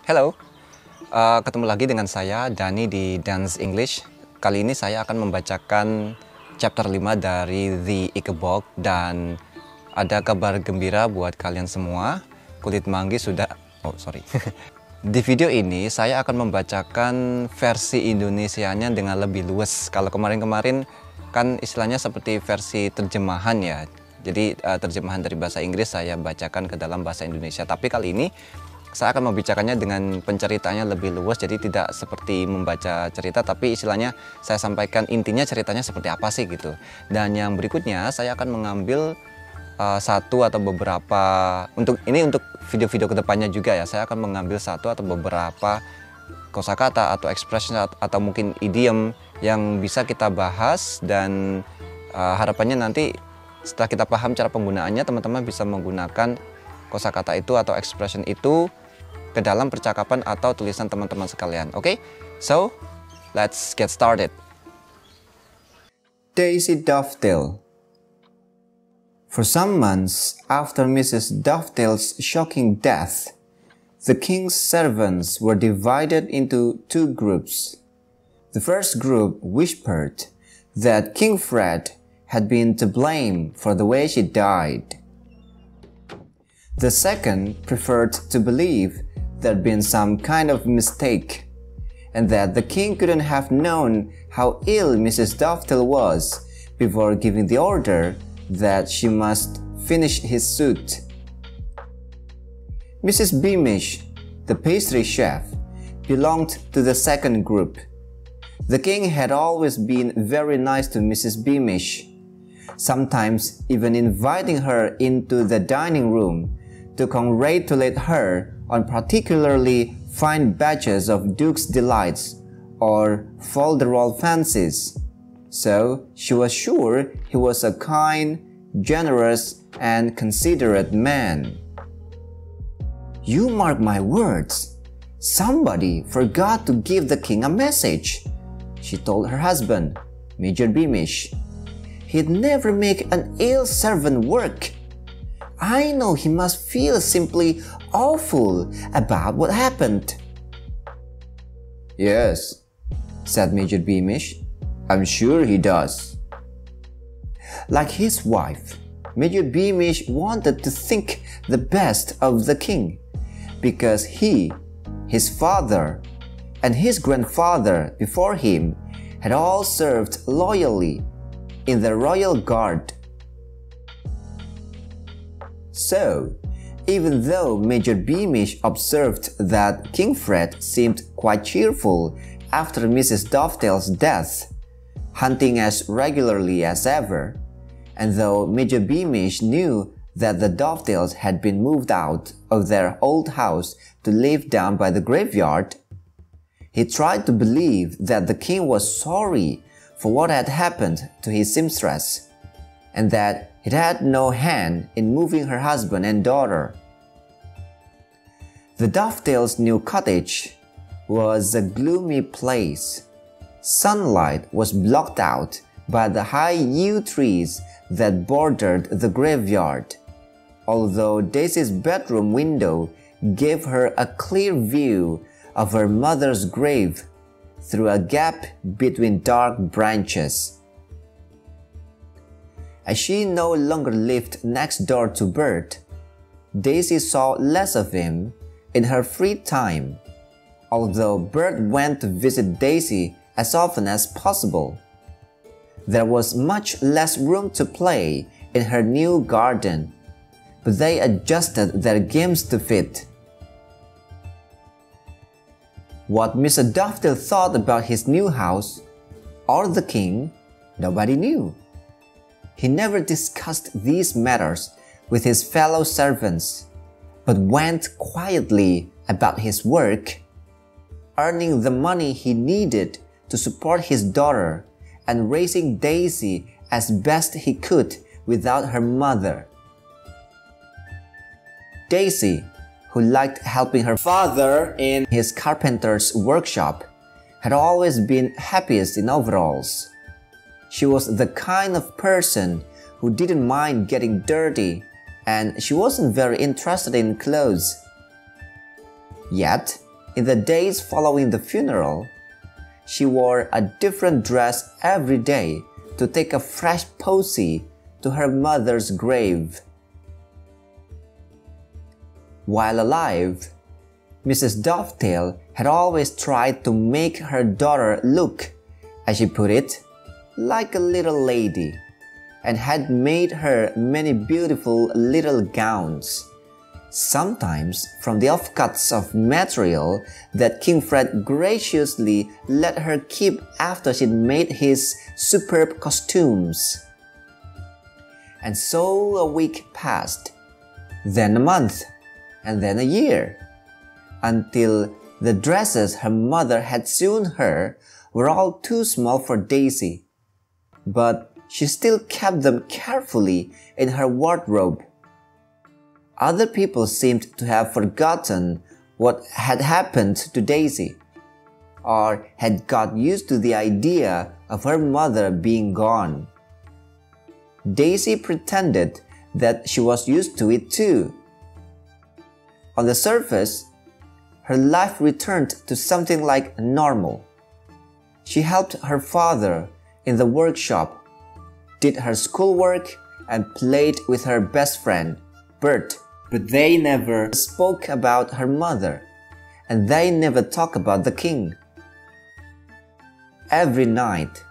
Hello, ketemu lagi dengan saya Dani di Dance English. Kali ini saya akan membacakan chapter 5 dari The Ikebok dan ada kabar gembira buat kalian semua. Kulit manggis sudah, Di video ini saya akan membacakan versi Indonesianya dengan lebih luas. Kalau kemarin-kemarin kan istilahnya seperti versi terjemahan ya. Jadi terjemahan dari bahasa Inggris saya bacakan ke dalam bahasa Indonesia. Tapi kali ini saya akan membicarakannya dengan penceritaannya lebih luas, jadi tidak seperti membaca cerita, tapi istilahnya saya sampaikan intinya ceritanya seperti apa sih gitu. Dan yang berikutnya saya akan mengambil satu atau beberapa, untuk video-video kedepannya juga ya, saya akan mengambil satu atau beberapa kosakata atau expression atau mungkin idiom yang bisa kita bahas, dan harapannya nanti setelah kita paham cara penggunaannya, teman-teman bisa menggunakan kosakata itu atau expression itu ke dalam percakapan atau tulisan teman-teman sekalian. Okay? So, let's get started. Daisy Dovetail. For some months after Mrs. Dovetail's shocking death, the king's servants were divided into two groups. The first group whispered that King Fred had been to blame for the way she died. The second preferred to believe there'd been some kind of mistake, and that the king couldn't have known how ill Mrs. Dovetail was before giving the order that she must finish his suit. Mrs. Beamish, the pastry chef, belonged to the second group. The king had always been very nice to Mrs. Beamish, sometimes even inviting her into the dining room to congratulate her on particularly fine batches of Duke's Delights or Folderol fancies. So she was sure he was a kind, generous, and considerate man. You mark my words, somebody forgot to give the king a message, she told her husband, Major Beamish. He'd never make an ill servant work. I know he must feel simply awful about what happened. Yes, said Major Beamish. I'm sure he does. Like his wife, Major Beamish wanted to think the best of the king, because he, his father, and his grandfather before him had all served loyally in the royal guard. So, even though Major Beamish observed that King Fred seemed quite cheerful after Mrs. Dovetail's death, hunting as regularly as ever, and though Major Beamish knew that the Dovetails had been moved out of their old house to live down by the graveyard, he tried to believe that the king was sorry for what had happened to his seamstress, and that it had no hand in moving her husband and daughter. The Dovetails' new cottage was a gloomy place. Sunlight was blocked out by the high yew trees that bordered the graveyard, although Daisy's bedroom window gave her a clear view of her mother's grave through a gap between dark branches. As she no longer lived next door to Bert, Daisy saw less of him in her free time, although Bert went to visit Daisy as often as possible. There was much less room to play in her new garden, but they adjusted their games to fit. What Mr. Dovetail thought about his new house, or the king, nobody knew. He never discussed these matters with his fellow servants, but went quietly about his work, earning the money he needed to support his daughter and raising Daisy as best he could without her mother. Daisy, who liked helping her father in his carpenter's workshop, had always been happiest in overalls. She was the kind of person who didn't mind getting dirty, and she wasn't very interested in clothes. Yet, In the days following the funeral, she wore a different dress every day to take a fresh posy to her mother's grave. While alive, Mrs. Dovetail had always tried to make her daughter look, as she put it, like a little lady, and had made her many beautiful little gowns, sometimes from the offcuts of material that King Fred graciously let her keep after she'd made his superb costumes. And so a week passed, then a month, and then a year, until the dresses her mother had sewn her were all too small for Daisy, but she still kept them carefully in her wardrobe. Other people seemed to have forgotten what had happened to Daisy, or had got used to the idea of her mother being gone. Daisy pretended that she was used to it too. On the surface, her life returned to something like normal. She helped her father in the workshop, did her schoolwork, and played with her best friend, Bert. But they never spoke about her mother, and they never talked about the king. Every night,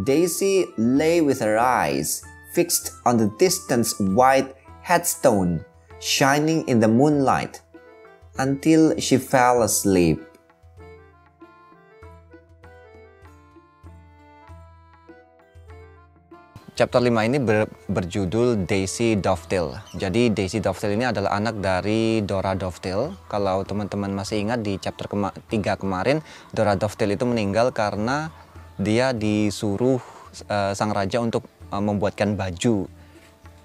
Daisy lay with her eyes fixed on the distant white headstone shining in the moonlight until she fell asleep. Chapter 5 ini berjudul Daisy Dovetail. Jadi Daisy Dovetail ini adalah anak dari Dora Dovetail. Kalau teman-teman masih ingat di chapter 3 kemarin, Dora Dovetail itu meninggal karena dia disuruh sang raja untuk membuatkan baju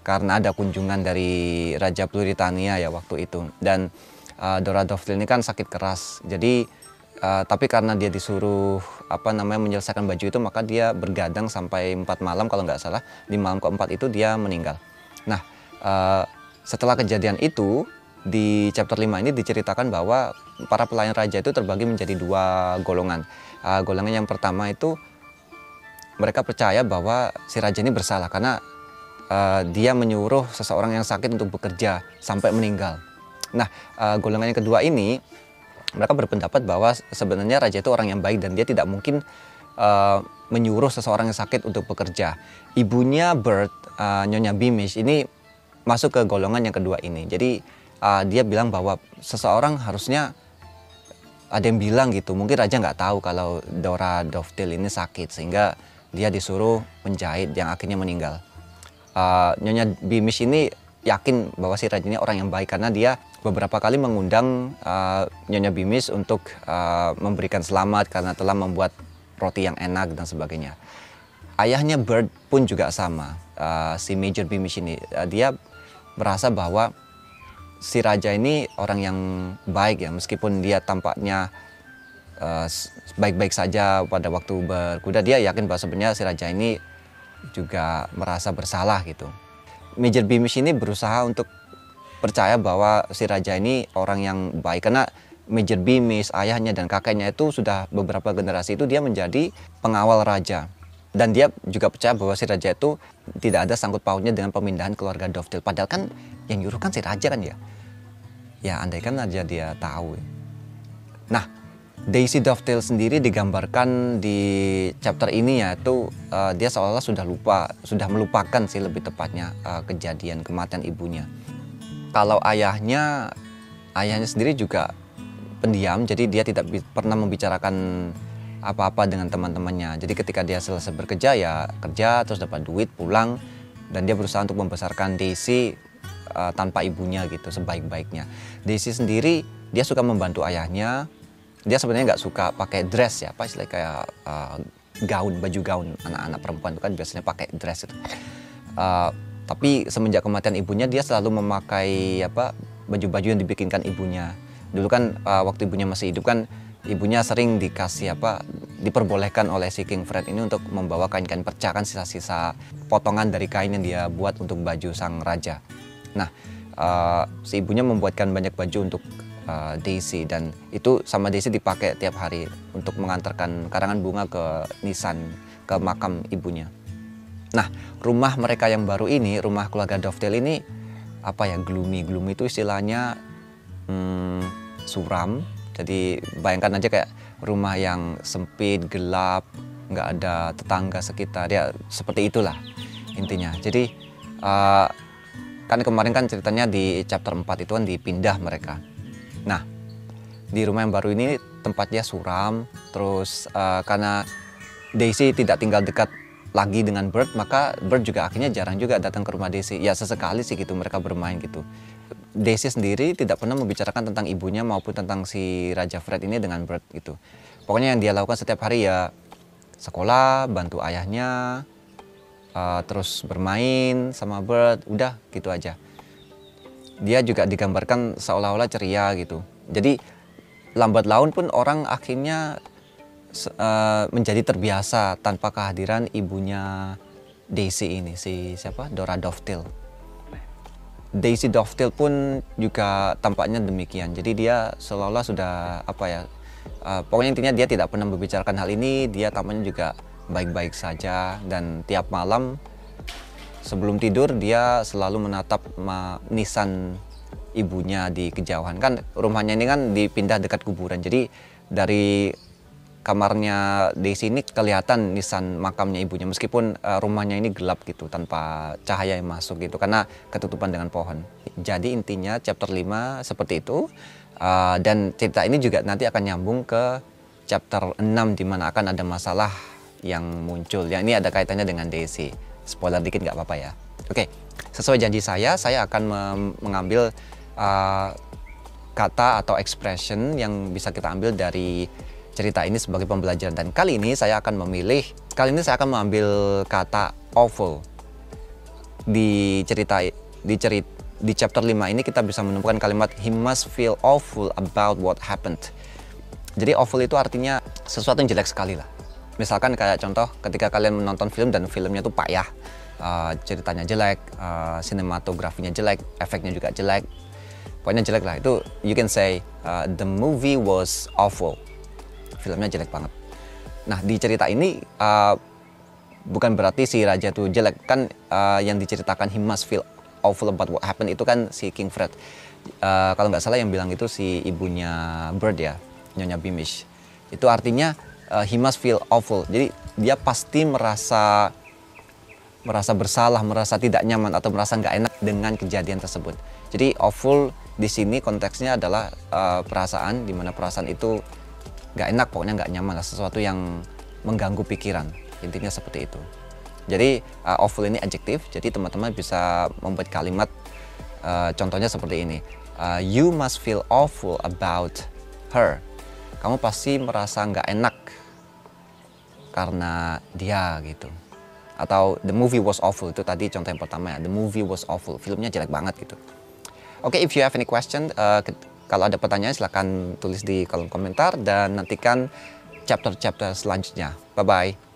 karena ada kunjungan dari Raja Pluritania ya waktu itu. Dan Dora Dovetail ini kan sakit keras. Jadi tapi karena dia disuruh menyelesaikan baju itu, maka dia bergadang sampai 4 malam kalau nggak salah. Di malam keempat itu dia meninggal. Nah, setelah kejadian itu di chapter 5 ini diceritakan bahwa para pelayan raja itu terbagi menjadi 2 golongan. Golongan yang pertama itu mereka percaya bahwa si raja ini bersalah karena dia menyuruh seseorang yang sakit untuk bekerja sampai meninggal. Nah, golongan yang kedua ini mereka berpendapat bahwa sebenarnya raja itu orang yang baik dan dia tidak mungkin menyuruh seseorang yang sakit untuk bekerja. Ibunya Bert, Nyonya Beamish, ini masuk ke golongan yang kedua ini. Jadi dia bilang bahwa seseorang harusnya ada yang bilang gitu. Mungkin raja nggak tahu kalau Dora Dovetail ini sakit sehingga dia disuruh menjahit yang akhirnya meninggal. Nyonya Beamish ini yakin bahwa si raja ini orang yang baik karena dia beberapa kali mengundang Nyonya Beamish untuk memberikan selamat karena telah membuat roti yang enak dan sebagainya. Ayahnya Bert pun juga sama, si Major Beamish ini. Dia merasa bahwa si raja ini orang yang baik ya, meskipun dia tampaknya baik-baik saja pada waktu berkuda, dia yakin bahwa sebenarnya si raja ini juga merasa bersalah gitu. Major Beamish ini berusaha untuk percaya bahwa si raja ini orang yang baik karena Major Beamish, ayahnya dan kakeknya itu sudah beberapa generasi itu dia menjadi pengawal raja. Dan dia juga percaya bahwa si raja itu tidak ada sangkut pautnya dengan pemindahan keluarga Dovetail. Padahal kan yang nyuruh kan si raja kan ya. Ya andaikan aja dia tahu. Nah, Daisy Dovetail sendiri digambarkan di chapter ini yaitu dia seolah-olah sudah melupakan sih lebih tepatnya kejadian kematian ibunya. Kalau ayahnya sendiri juga pendiam, jadi dia tidak pernah membicarakan apa-apa dengan teman-temannya. Jadi ketika dia selesai bekerja ya kerja terus dapat duit pulang dan dia berusaha untuk membesarkan Daisy tanpa ibunya gitu sebaik-baiknya. Daisy sendiri dia suka membantu ayahnya. Dia sebenarnya nggak suka pakai dress ya, apa istilahnya kayak baju gaun anak-anak perempuan itu kan biasanya pakai dress itu. Tapi semenjak kematian ibunya dia selalu memakai baju-baju yang dibikinkan ibunya. Dulu kan waktu ibunya masih hidup kan ibunya sering diperbolehkan oleh si King Fred ini untuk membawa kain-kain perca, kan sisa-sisa potongan dari kain yang dia buat untuk baju sang raja. Nah, si ibunya membuatkan banyak baju untuk Daisy, dan itu sama Daisy dipakai tiap hari untuk mengantarkan karangan bunga ke nisan, ke makam ibunya. Nah, rumah mereka yang baru ini, rumah keluarga Dovetail ini apa ya, gloomy. Gloomy itu istilahnya suram. Jadi bayangkan aja kayak rumah yang sempit, gelap, nggak ada tetangga sekitar, ya seperti itulah intinya. Jadi kan kemarin kan ceritanya di chapter 4 itu kan dipindah mereka. Nah, di rumah yang baru ini tempatnya suram, terus karena Daisy tidak tinggal dekat lagi dengan Bert, maka Bert juga akhirnya jarang juga datang ke rumah Daisy. Ya sesekali sih gitu mereka bermain gitu. Daisy sendiri tidak pernah membicarakan tentang ibunya maupun tentang si Raja Fred ini dengan Bert gitu. Pokoknya yang dia lakukan setiap hari ya sekolah, bantu ayahnya, terus bermain sama Bert, udah gitu aja. Dia juga digambarkan seolah-olah ceria gitu. Jadi lambat laun pun orang akhirnya menjadi terbiasa tanpa kehadiran ibunya Daisy ini, si siapa? Dora Dovetail. Daisy Dovetail pun juga tampaknya demikian. Jadi dia seolah-olah sudah apa ya? Pokoknya intinya dia tidak pernah membicarakan hal ini. Dia tampaknya juga baik-baik saja, dan tiap malam sebelum tidur dia selalu menatap nisan ibunya di kejauhan. Kan rumahnya ini kan dipindah dekat kuburan. Jadi dari kamarnya Daisy ini kelihatan nisan makamnya ibunya, meskipun rumahnya ini gelap gitu tanpa cahaya yang masuk gitu karena ketutupan dengan pohon. Jadi intinya chapter 5 seperti itu, dan cerita ini juga nanti akan nyambung ke chapter 6 di mana akan ada masalah yang muncul. Yang ini ada kaitannya dengan Daisy. Spoiler dikit nggak apa-apa ya. Oke, sesuai janji saya akan mengambil kata atau expression yang bisa kita ambil dari cerita ini sebagai pembelajaran, dan kali ini saya akan mengambil kata awful. Di chapter 5 ini kita bisa menemukan kalimat he must feel awful about what happened. Jadi awful itu artinya sesuatu yang jelek sekali lah. Misalkan kayak contoh ketika kalian menonton film dan filmnya tuh payah, ceritanya jelek, sinematografinya jelek, efeknya juga jelek, pokoknya jelek lah. Itu you can say the movie was awful. Filmnya jelek banget. Nah, di cerita ini bukan berarti si raja tuh jelek. Kan yang diceritakan he must feel awful about what happened itu kan si King Fred. Kalau nggak salah yang bilang itu si ibunya Bird ya, Nyonya Beamish. Itu artinya he must feel awful. Jadi dia pasti merasa bersalah, merasa tidak nyaman atau merasa nggak enak dengan kejadian tersebut. Jadi awful di sini konteksnya adalah perasaan, di mana perasaan itu nggak enak, pokoknya nggak nyaman lah, sesuatu yang mengganggu pikiran, intinya seperti itu. Jadi awful ini adjektif, jadi teman-teman bisa membuat kalimat contohnya seperti ini, you must feel awful about her. Kamu pasti merasa nggak enak karena dia gitu. Atau the movie was awful, itu tadi contoh yang pertama ya, the movie was awful, filmnya jelek banget gitu. Oke, if you have any question, kalau ada pertanyaan silahkan tulis di kolom komentar, dan nantikan chapter-chapter selanjutnya. Bye-bye.